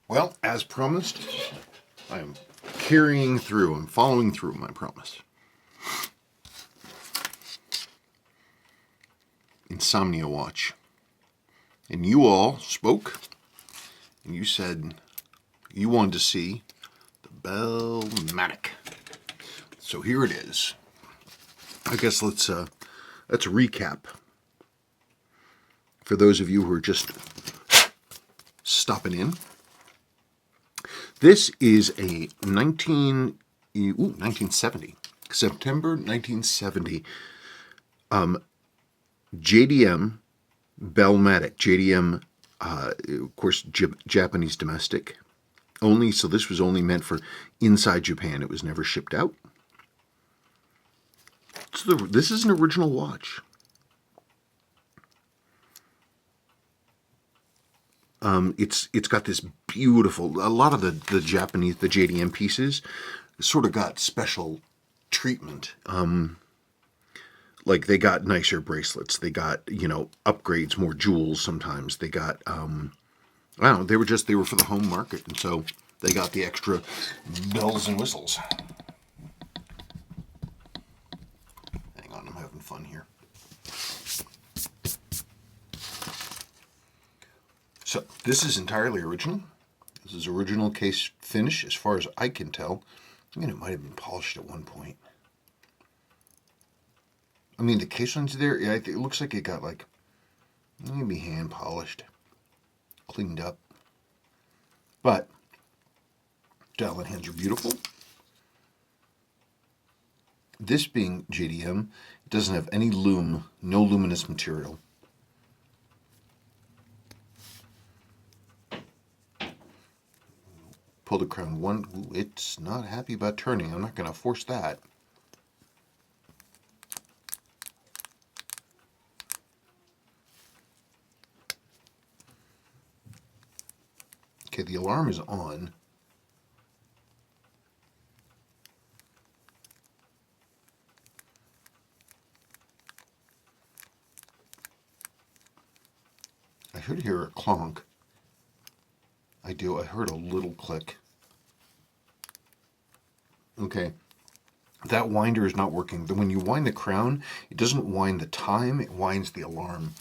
Well, as promised, I am carrying through. I'm following through my promise. Insomnia Watch. And you all spoke, and you said you wanted to see the Bellmatic. So here it is. I guess let's recap for those of you who are just stopping in. This is a 1970, September 1970 JDM Bellmatic. JDM, of course, Japanese domestic only, so this was only meant for inside Japan. It was never shipped out. So this is an original watch. It's got this beautiful, a lot of the Japanese, the JDM pieces sort of got special treatment. Like they got nicer bracelets. They got, upgrades, more jewels sometimes. They got, I don't know, they were for the home market. And so they got the extra bells and whistles. Hang on, I'm having fun here. So this is entirely original. This is original case finish as far as I can tell. I mean, it might have been polished at one point. I mean, the case line's there. Yeah, it looks like it got maybe hand polished, cleaned up. But dial and hands are beautiful. This being JDM, it doesn't have any lume, no luminous material. Pull the crown one. Ooh, it's not happy about turning. I'm not going to force that. Okay, the alarm is on. I should hear a clonk. I do. I heard a little click. Okay. That winder is not working. When you wind the crown, it doesn't wind the time, it winds the alarm.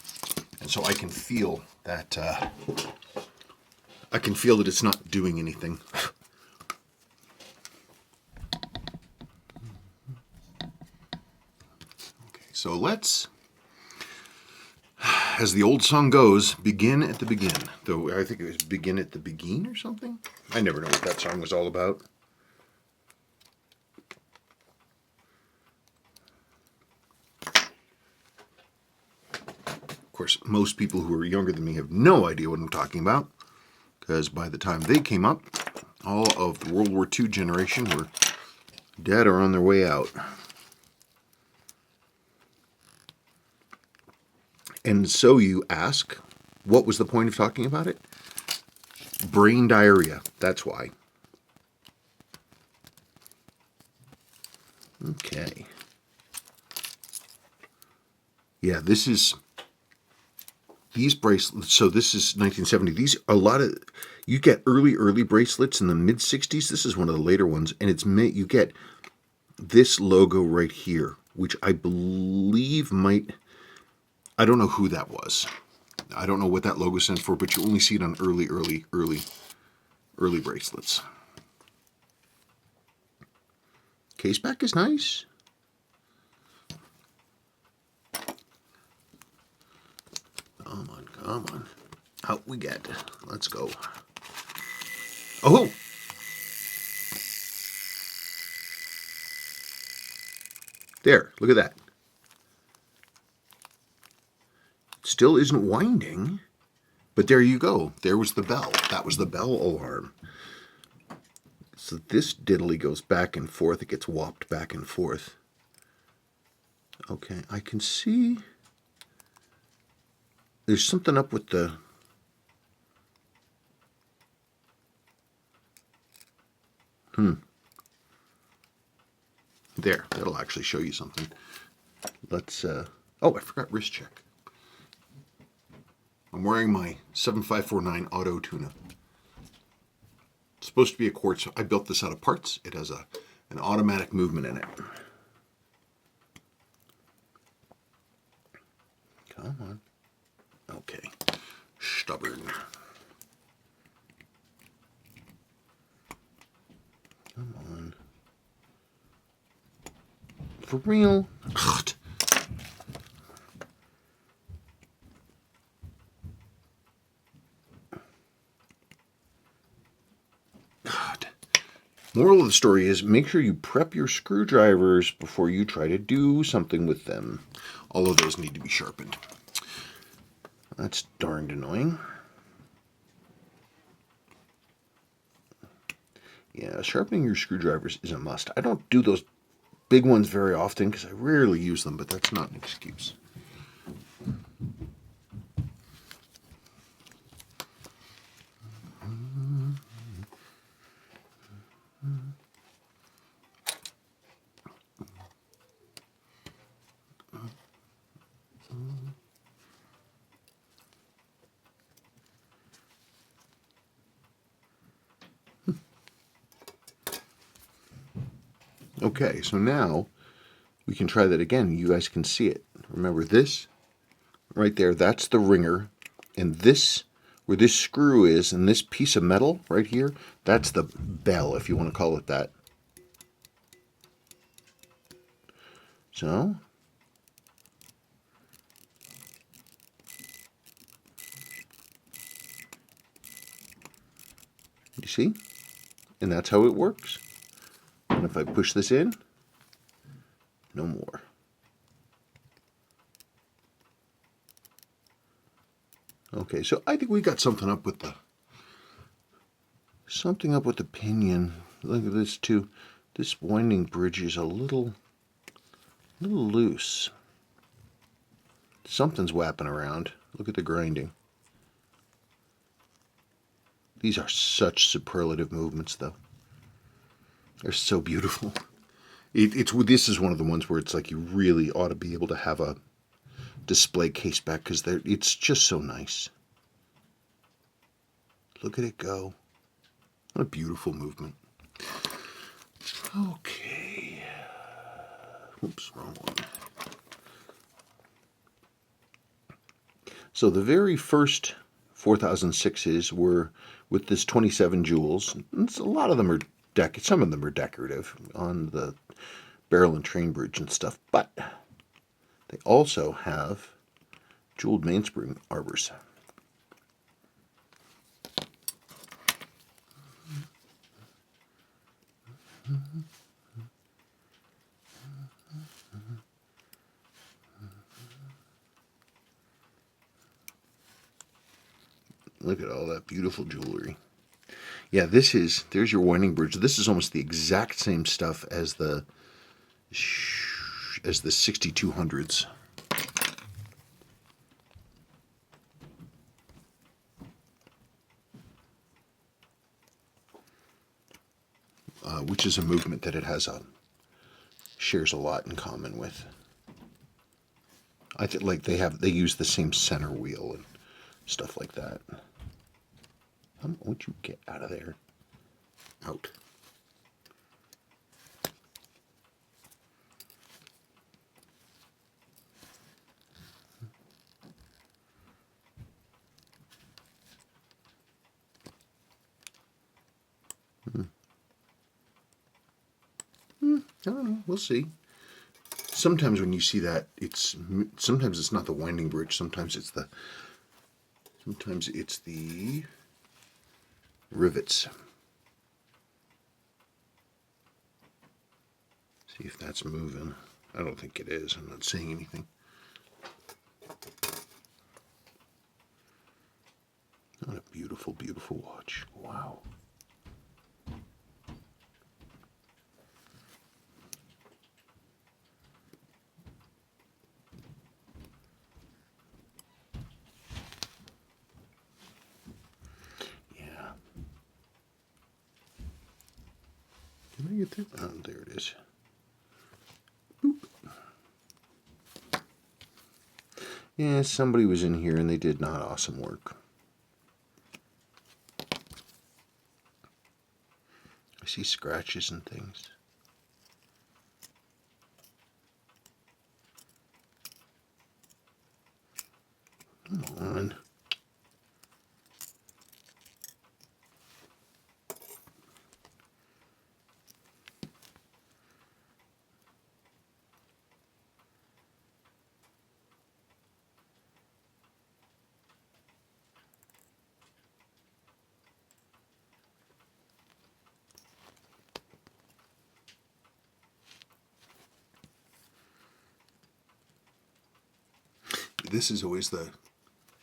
And so I can feel that it's not doing anything. Okay, so let's, as the old song goes, begin at the begin. Though I think it was begin at the begin or something. I never know what that song was all about. Of course, most people who are younger than me have no idea what I'm talking about, because by the time they came up, all of the World War II generation were dead or on their way out. And so you ask, what was the point of talking about it? Brain diarrhea, that's why. Okay. Yeah, these bracelets, so this is 1970. These, you get early bracelets in the mid-60s. This is one of the later ones, and you get this logo right here, which I believe I don't know who that was. I don't know what that logo stands for, but you only see it on early bracelets. Case back is nice. Come on. Out we get. Let's go. Oh! There, look at that. Still isn't winding, but there you go. There was the bell. That was the bell alarm. So this diddly goes back and forth. It gets whopped back and forth. Okay, I can see there's something up with the... There, that'll actually show you something. Let's, oh, I forgot wrist check. I'm wearing my 7549 Auto Tuna. It's supposed to be a quartz. I built this out of parts. It has an automatic movement in it. Come on. Okay. Stubborn. Come on. For real? Ugh. God. Moral of the story is make sure you prep your screwdrivers before you try to do something with them. All of those need to be sharpened. That's darned annoying. Yeah, sharpening your screwdrivers is a must. I don't do those big ones very often because I rarely use them, but that's not an excuse. Okay, so now we can try that again. You guys can see it. Remember this right there, that's the ringer. And this, where this screw is, and this piece of metal right here, that's the bell, if you want to call it that. So, you see? And that's how it works. And if I push this in, no more. Okay, so I think we got something up with the pinion. Look at this too. This winding bridge is a little loose. Something's whapping around. Look at the grinding. These are such superlative movements, though. They're so beautiful. This is one of the ones where it's like you really ought to be able to have a display case back because it's just so nice. Look at it go. What a beautiful movement. Okay. Oops, wrong one. So the very first 4006s were with this 27 jewels. A lot of them are some of them are decorative on the barrel and train bridge and stuff, but they also have jeweled mainspring arbors. Look at all that beautiful jewelry. Yeah, there's your winding bridge. This is almost the exact same stuff as the 6200s. Which is a movement that it shares a lot in common with. I think like they use the same center wheel and stuff like that. Won't you get out of there? Out. I don't know. We'll see. Sometimes when you see that, sometimes it's not the winding bridge. Sometimes it's the rivets. See if that's moving. I don't think it is. I'm not seeing anything. What a beautiful, beautiful watch. Wow. Yeah. Can I get through? Oh, there it is. Boop. Yeah, somebody was in here and they did not awesome work. see scratches and things. Come on. This is always the,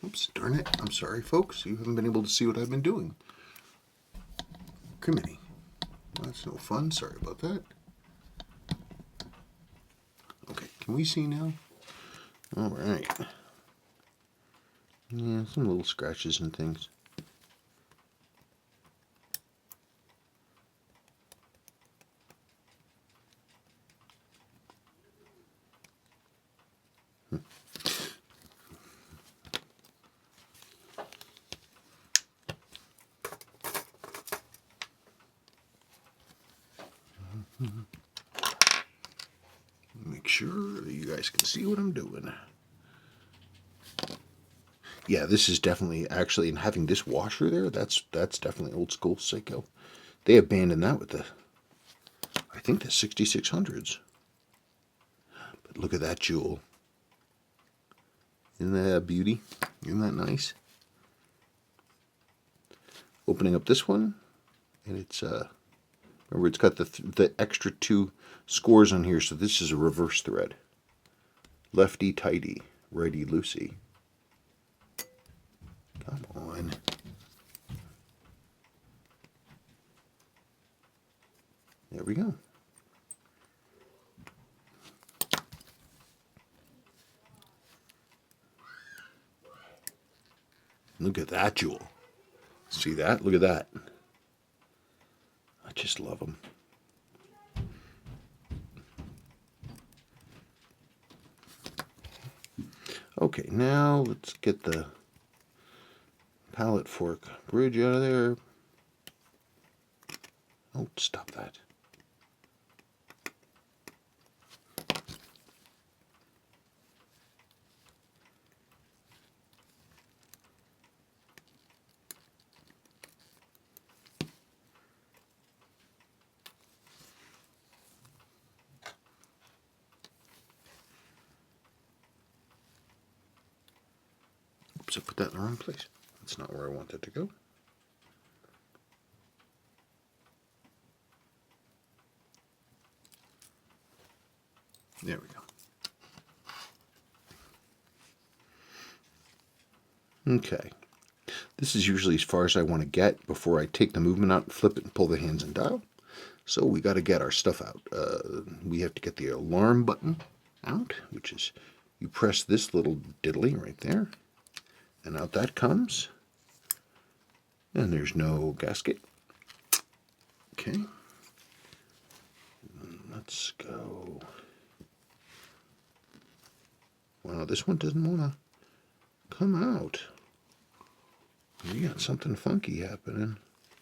oops, darn it. I'm sorry, folks. You haven't been able to see what I've been doing. Criminy. That's no fun. Sorry about that. Okay, can we see now? All right. Yeah, some little scratches and things. Make sure that you guys can see what I'm doing. Yeah, this is definitely actually, and having this washer there, that's definitely old school Seiko. They abandoned that with the, I think the 6600s. But look at that jewel. Isn't that a beauty? Isn't that nice? Opening up this one, and it's remember it's got the extra 2 scores on here, so this is a reverse thread. Lefty tighty, righty loosey. Come on. There we go. Look at that jewel. See that? Look at that. I just love them. Okay, now let's get the pallet fork bridge out of there. Oh, stop that. Oops, I put that in the wrong place. That's not where I want it to go. There we go. Okay. This is usually as far as I want to get before I take the movement out, flip it, and pull the hands and dial. So we got to get our stuff out. We have to get the alarm button out, which is you press this little diddly right there, and out that comes. And there's no gasket. Okay. Let's go. Wow, this one doesn't want to come out. We got something funky happening.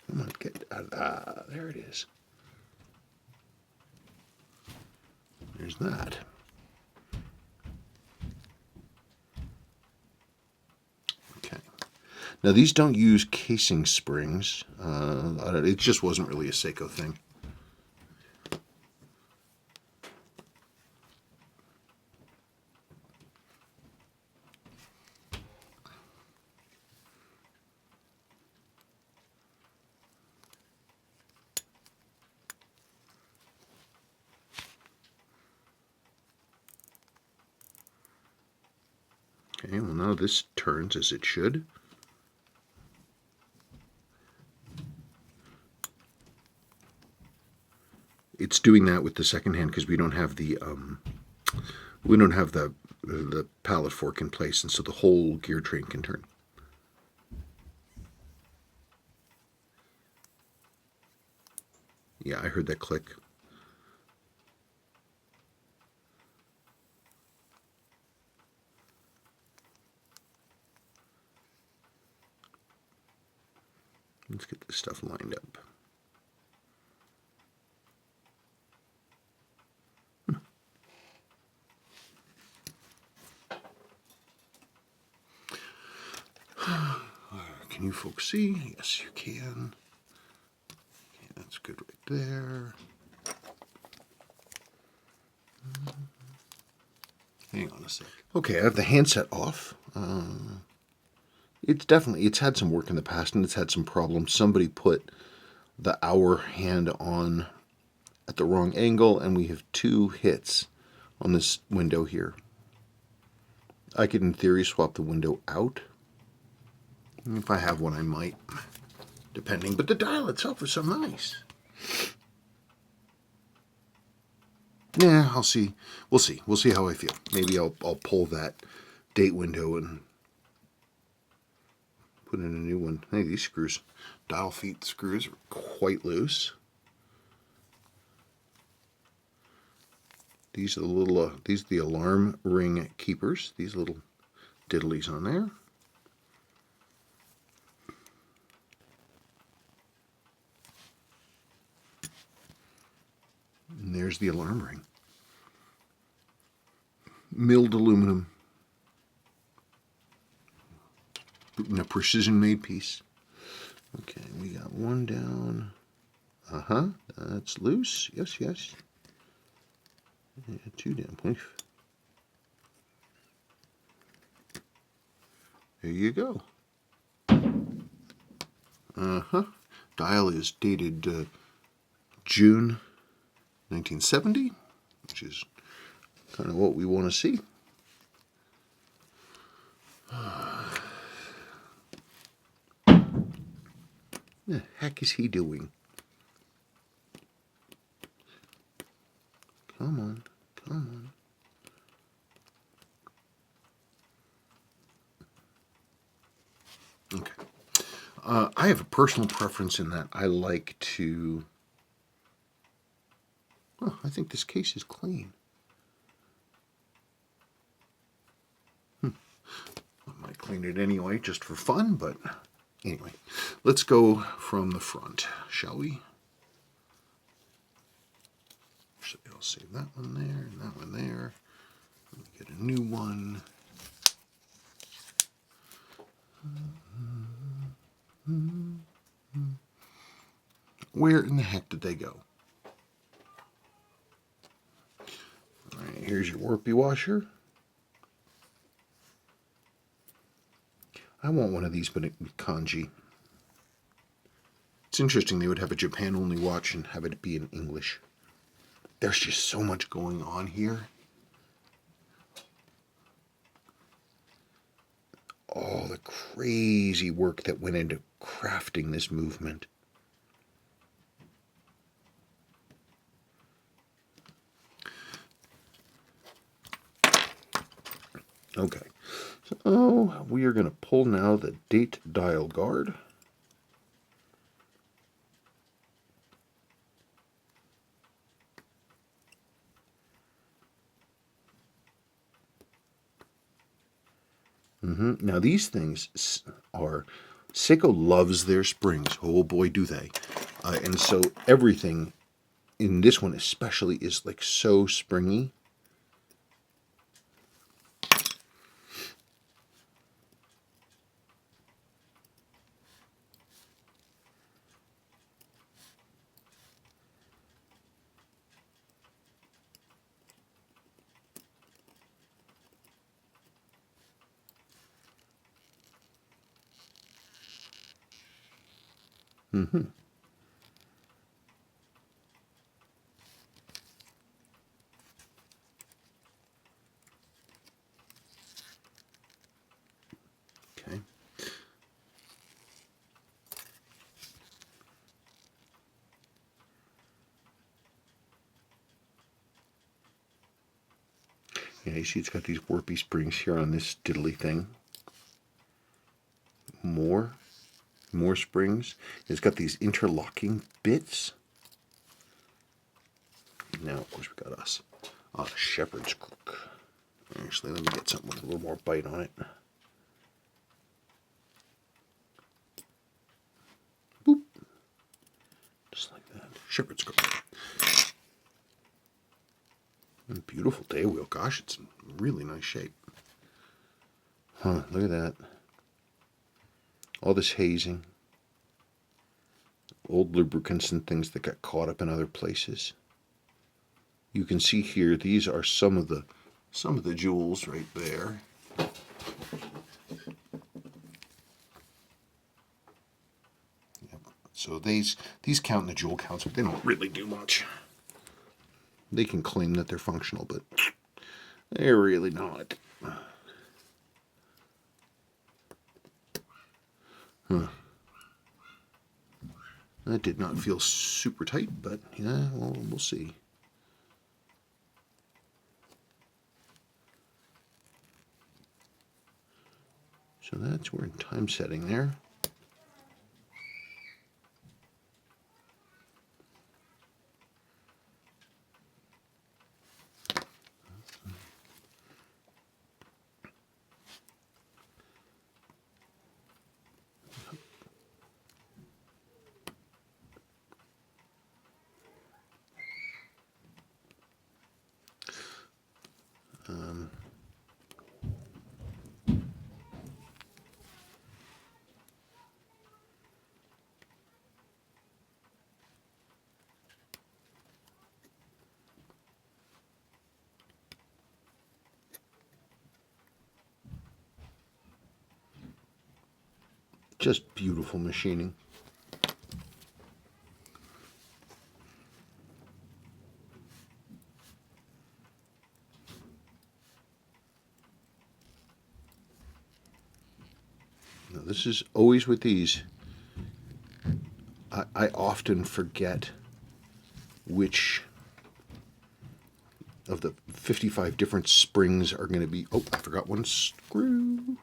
Come on, get out. Ah, there it is. There's that. Okay. Now these don't use casing springs. It just wasn't really a Seiko thing. Okay, well now this turns as it should. It's doing that with the second hand because we don't have the pallet fork in place, and so the whole gear train can turn. Yeah, I heard that click. Let's get this stuff lined up. Can you folks see? Yes, you can. Okay, that's good right there. Hang on a sec. Okay, I have the handset off. It's had some work in the past and it's had some problems. Somebody put the hour hand on at the wrong angle and we have 2 hits on this window here. I could in theory swap the window out. If I have one I might, depending, but the dial itself is so nice. Yeah, I'll see. We'll see. We'll see how I feel. Maybe I'll pull that date window and put in a new one. Hey, these screws, dial feet screws, are quite loose. These are the little, these are the alarm ring keepers. These little diddlies on there. And there's the alarm ring. Milled aluminum. In a precision-made piece. Okay, we got one down. That's loose. Yes, yes. Yeah, 2 down. There you go. Dial is dated June 1970, which is kind of what we want to see. The heck is he doing? Come on, come on. Okay. I have a personal preference in that I like to... Oh, I think this case is clean. I might clean it anyway, just for fun, but anyway. Let's go from the front, shall we? So I'll save that one there and that one there. Let me get a new one. Where in the heck did they go? All right, here's your warpy washer. I want one of these, but it kanji. It's interesting they would have a Japan-only watch and have it be in English. There's just so much going on here. All the crazy work that went into crafting this movement. Okay, so we are going to pull now the date dial guard. Now these things are, Seiko loves their springs. Oh boy, do they. And so everything in this one especially is like so springy. Okay. Yeah, you see it's got these warpy springs here on this diddly thing. More springs. It's got these interlocking bits. Now, of course, we got us. Shepherd's crook. Actually, let me get something with a little more bite on it. Boop. Just like that. Shepherd's crook. And beautiful day wheel. Gosh, it's in really nice shape. Huh, look at that. All this hazing. Old lubricants and things that got caught up in other places. You can see here, these are some of the jewels right there. Yep. So these count in the jewel counts, but they don't really do much. They can claim that they're functional, but they're really not. Huh. That did not feel super tight, but yeah, well, we'll see. So we're in time setting there. Just beautiful machining. Now, this is always with these. I often forget which of the 55 different springs are going to be. Oh, I forgot one screw.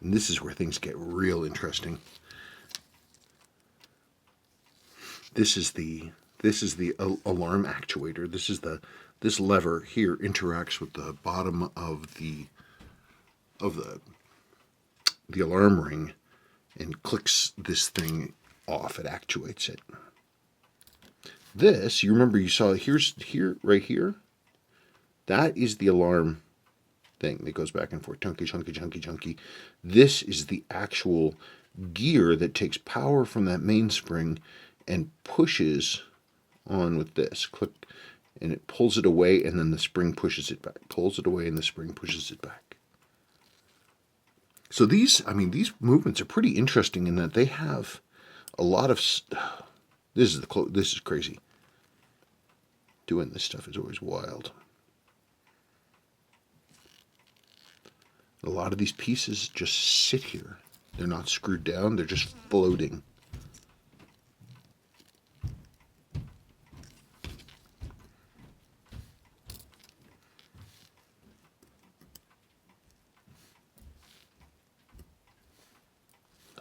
And this is where things get real interesting. This is the alarm actuator. This lever here interacts with the bottom of the alarm ring and clicks this thing off. It actuates it. This, you remember you saw right here, that is the alarm thing that goes back and forth, chunky, chunky, chunky, chunky. This is the actual gear that takes power from that mainspring and pushes on with this. Click, and it pulls it away, and then the spring pushes it back. Pulls it away, and the spring pushes it back. So these movements are pretty interesting in that they have a lot of. This is crazy. Doing this stuff is always wild. A lot of these pieces just sit here. They're not screwed down, they're just floating.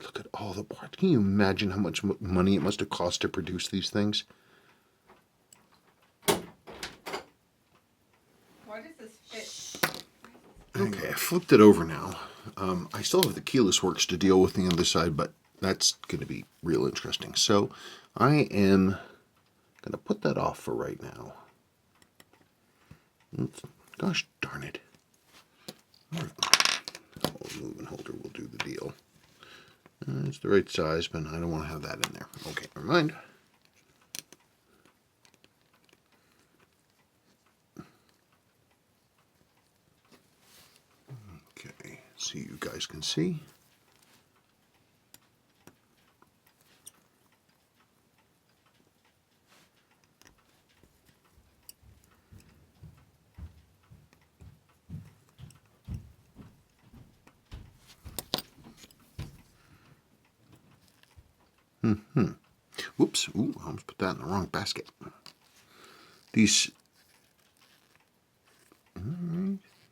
Look at all the parts. Can you imagine how much money it must have cost to produce these things? Why does this fit? Okay, I flipped it over now. I still have the keyless works to deal with the other side, but that's going to be real interesting. So I am going to put that off for right now. Oops. Gosh darn it. Moving holder will do the deal. It's the right size, but I don't want to have that in there. Okay, never mind. Okay, so you guys can see. Whoops. Ooh, I almost put that in the wrong basket. These.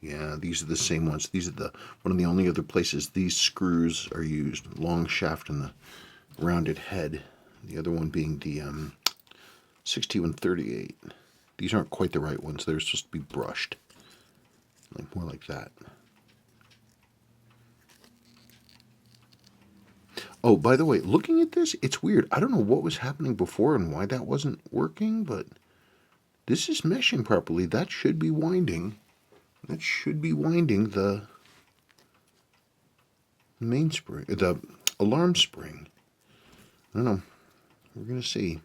Yeah, these are the same ones. These are one of the only other places these screws are used. Long shaft and the rounded head. The other one being the 6138. These aren't quite the right ones. They're supposed to be brushed. More like that. Oh, by the way, looking at this, it's weird. I don't know what was happening before and why that wasn't working, but this is meshing properly. That should be winding. That should be winding the mainspring, the alarm spring. I don't know. We're going to see.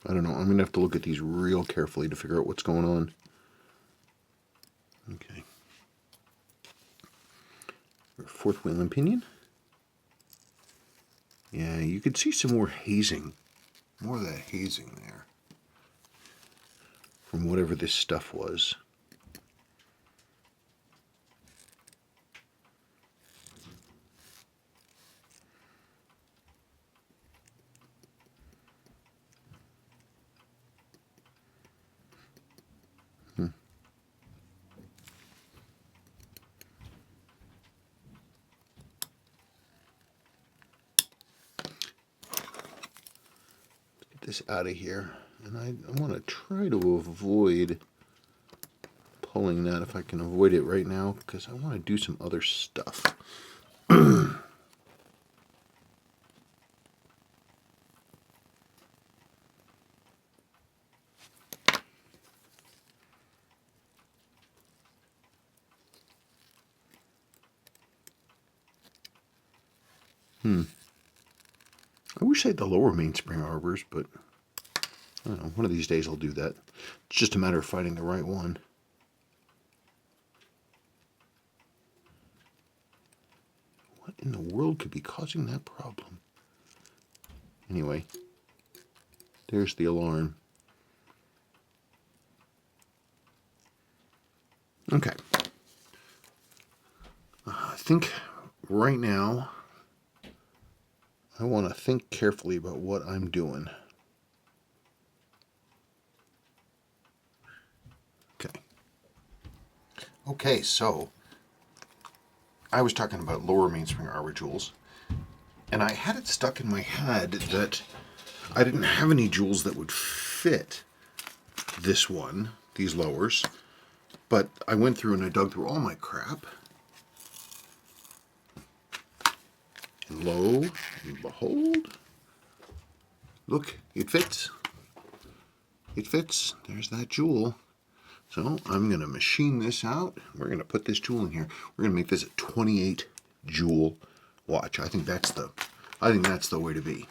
I don't know. I'm going to have to look at these real carefully to figure out what's going on. Okay. Fourth wheel and pinion. Yeah, you could see some more hazing. More of that hazing there. From whatever this stuff was. This out of here, and I want to try to avoid pulling that if I can avoid it right now, because I want to do some other stuff. I wish I had the lower mainspring arbors, but I don't know, one of these days I'll do that. It's just a matter of finding the right one. What in the world could be causing that problem? Anyway, there's the alarm. Okay. I think right now I want to think carefully about what I'm doing. Okay. Okay, so I was talking about lower mainspring arbor jewels, and I had it stuck in my head that I didn't have any jewels that would fit this one, these lowers, but I went through and I dug through all my crap, and lo and behold, look, it fits. It fits. There's that jewel. So I'm going to machine this out. We're going to put this jewel in here. We're going to make this a 28 jewel watch. I think that's the way to be.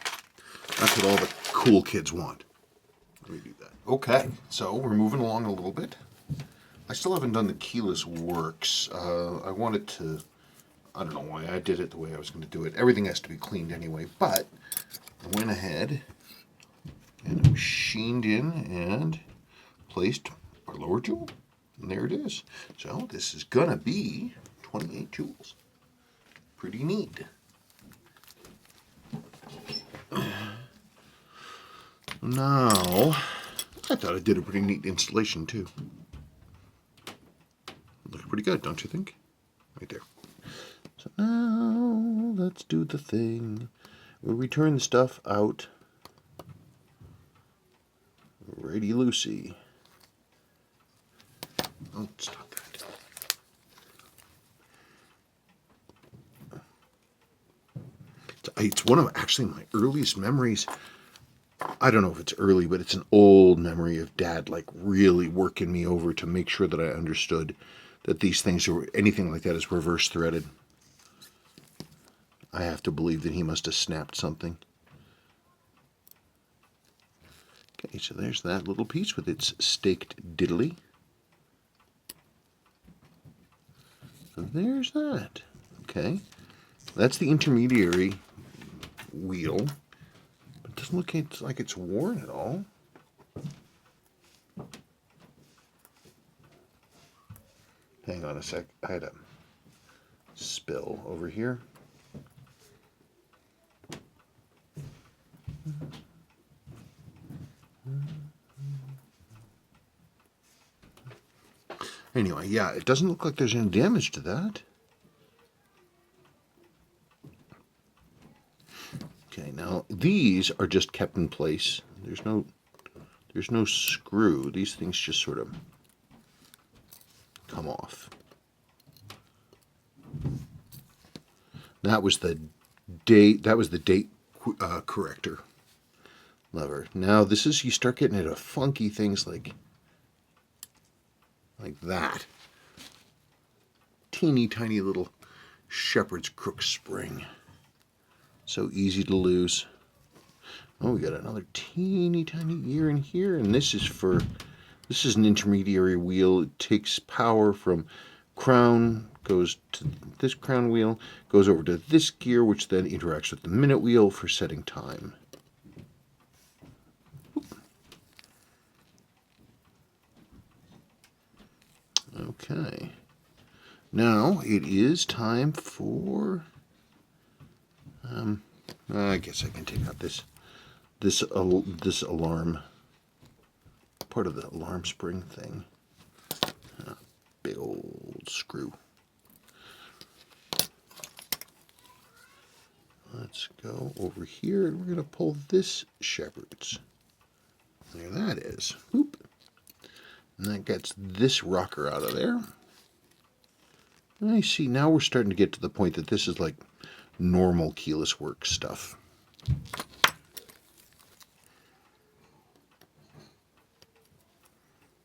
That's what all the cool kids want. Let me do that. Okay, so we're moving along a little bit. I still haven't done the keyless works. I wanted to, I don't know why I did it the way I was going to do it. Everything has to be cleaned anyway, but I went ahead and machined in and placed our lower jewel. And there it is. So this is gonna be 28 jewels. Pretty neat. Now, I thought I did a pretty neat installation too. Looks pretty good, don't you think? Right there. So now, let's do the thing. We'll return the stuff out. Righty-loosey. Oh, stop that. It's one of actually my earliest memories. I don't know if it's early, but it's an old memory of Dad like really working me over to make sure that I understood that these things or anything like that is reverse threaded. I have to believe that he must have snapped something. Okay, so there's that little piece with its staked diddly. So there's that. Okay. That's the intermediary wheel. But it doesn't look like it's worn at all. Hang on a sec. I had a spill over here. Anyway, yeah, it doesn't look like there's any damage to that. Okay, now these are just kept in place. There's no screw. These things just sort of come off. That was the date. That was the date corrector lever. Now this is, you start getting into funky things like that. Teeny tiny little shepherd's crook spring. So easy to lose. Oh, we got another teeny tiny gear in here, and this is an intermediary wheel. It takes power from crown, goes to this crown wheel, goes over to this gear, which then interacts with the minute wheel for setting time. Okay. Now it is time for. I guess I can take out this alarm, part of the alarm spring thing. Big old screw. Let's go over here and we're going to pull this shepherd's. There that is. Whoop. And that gets this rocker out of there. I see, now we're starting to get to the point that this is like normal keyless work stuff.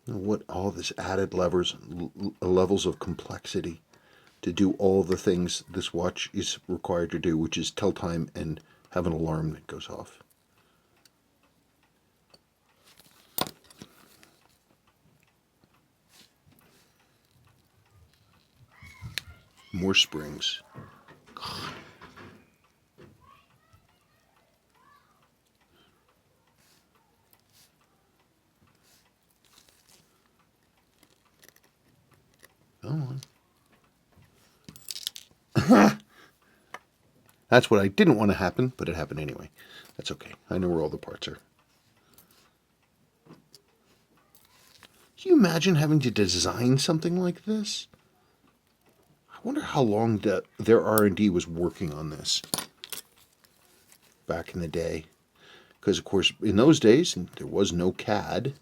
What all this added levels of complexity to do all the things this watch is required to do, which is tell time and have an alarm that goes off. More springs. God. Come on. That's what I didn't want to happen, but it happened anyway. That's okay. I know where all the parts are. Can you imagine having to design something like this? I wonder how long their R&D was working on this back in the day. Because, of course, in those days, there was no CAD.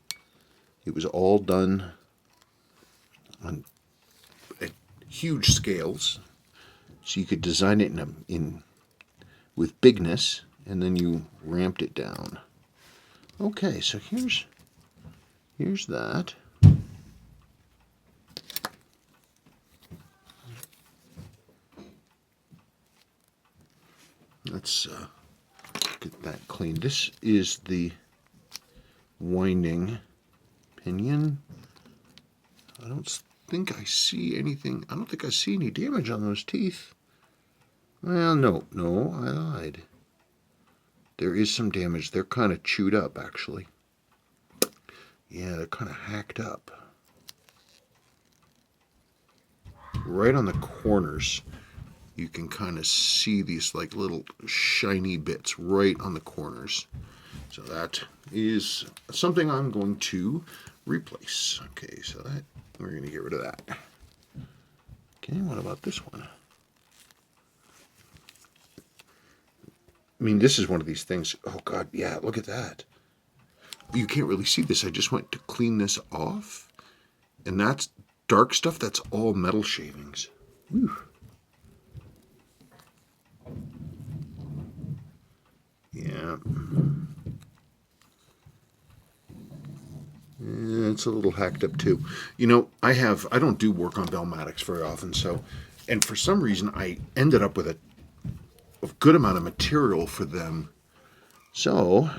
It was all done on huge scales. So you could design it with bigness, and then you ramped it down. Okay, so here's that. Let's get that clean. This is the winding pinion. I don't think I see anything. I don't think I see any damage on those teeth. Well, no, I lied. There is some damage. They're kind of chewed up, actually. Yeah, they're kind of hacked up. Right on the corners, you can kind of see these like little shiny bits right on the corners. So that is something I'm going to replace. Okay, so that we're going to get rid of that. Okay, what about this one? I mean, this is one of these things. Oh, God, yeah, look at that. You can't really see this. I just went to clean this off. And that's dark stuff. That's all metal shavings. Whew. Yeah. It's a little hacked up, too. You know, I don't do work on Velmatics very often, so... And for some reason, I ended up with a good amount of material for them. So...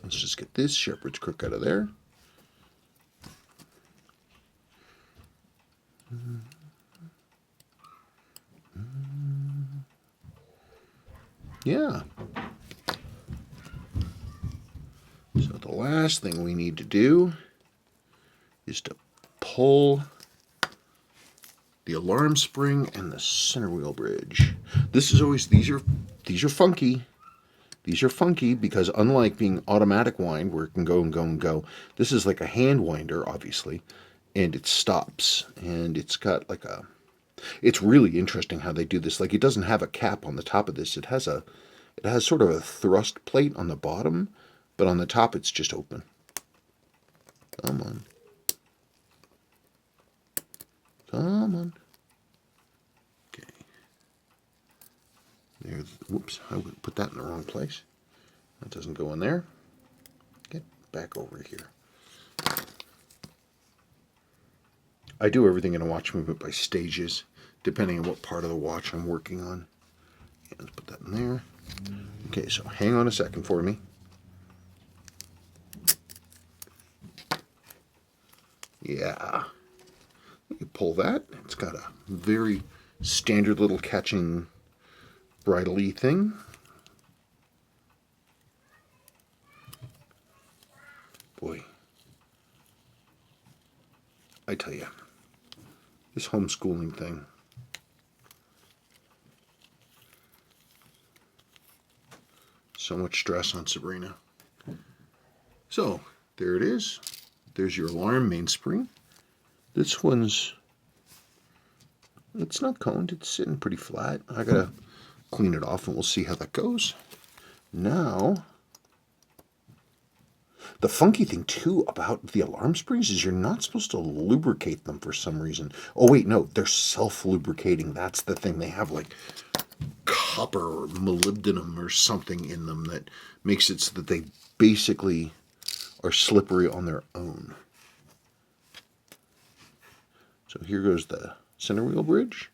Let's just get this shepherd's crook out of there. Yeah. So the last thing we need to do is to pull the alarm spring and the center wheel bridge. This is always, these are funky. These are funky because unlike being automatic wind where it can go and go and go, this is like a hand winder, obviously, and it stops. And it's got like a... It's really interesting how they do this. Like, it doesn't have a cap on the top of this. It has sort of a thrust plate on the bottom, but on the top it's just open. Come on. Come on. Okay. There. Whoops, I would put that in the wrong place. That doesn't go in there. Get back over here. I do everything in a watch movement by stages, depending on what part of the watch I'm working on. Yeah, let's put that in there. Okay, so hang on a second for me. Yeah. You pull that. It's got a very standard little catching bridle-y thing. Boy, I tell you, this homeschooling thing. So much stress on Sabrina. So, there it is. There's your alarm mainspring. This one's... It's not coned. It's sitting pretty flat. I gotta clean it off and we'll see how that goes. Now... The funky thing, too, about the alarm springs is you're not supposed to lubricate them for some reason. Oh, wait, no, they're self-lubricating. That's the thing. They have, like, copper or molybdenum or something in them that makes it so that they basically are slippery on their own. So here goes the center wheel bridge.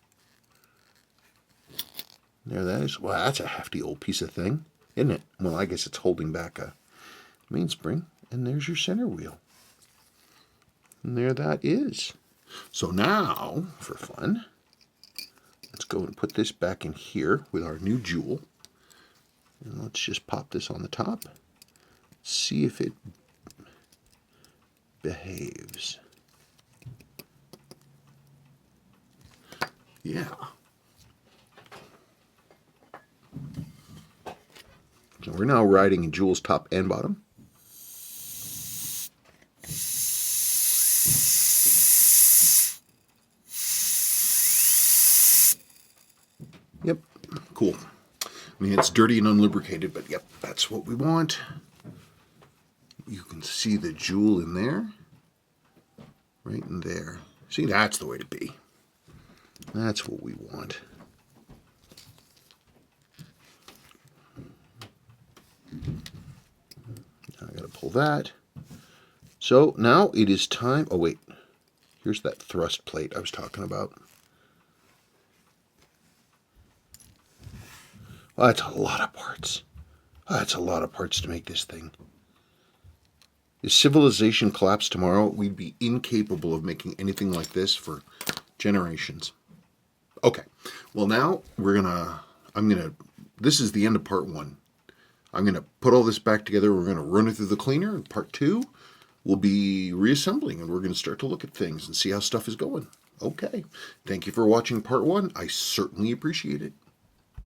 There that is. Well, that's a hefty old piece of thing, isn't it? Well, I guess it's holding back a mainspring. And there's your center wheel. And there that is. So now, for fun, let's go and put this back in here with our new jewel. And let's just pop this on the top. See if it behaves. Yeah. So we're now riding in jewel's top and bottom. Yep, cool. I mean, it's dirty and unlubricated, but yep, that's what we want. You can see the jewel in there. Right in there. See, that's the way to be. That's what we want. Now I gotta pull that. So now it is time. Oh, wait. Here's that thrust plate I was talking about. Well, that's a lot of parts. That's a lot of parts to make this thing. If civilization collapsed tomorrow, we'd be incapable of making anything like this for generations. Okay. Well, now this is the end of part 1. I'm going to put all this back together. We're going to run it through the cleaner. And part 2, we'll be reassembling and we're going to start to look at things and see how stuff is going. Okay. Thank you for watching part 1. I certainly appreciate it.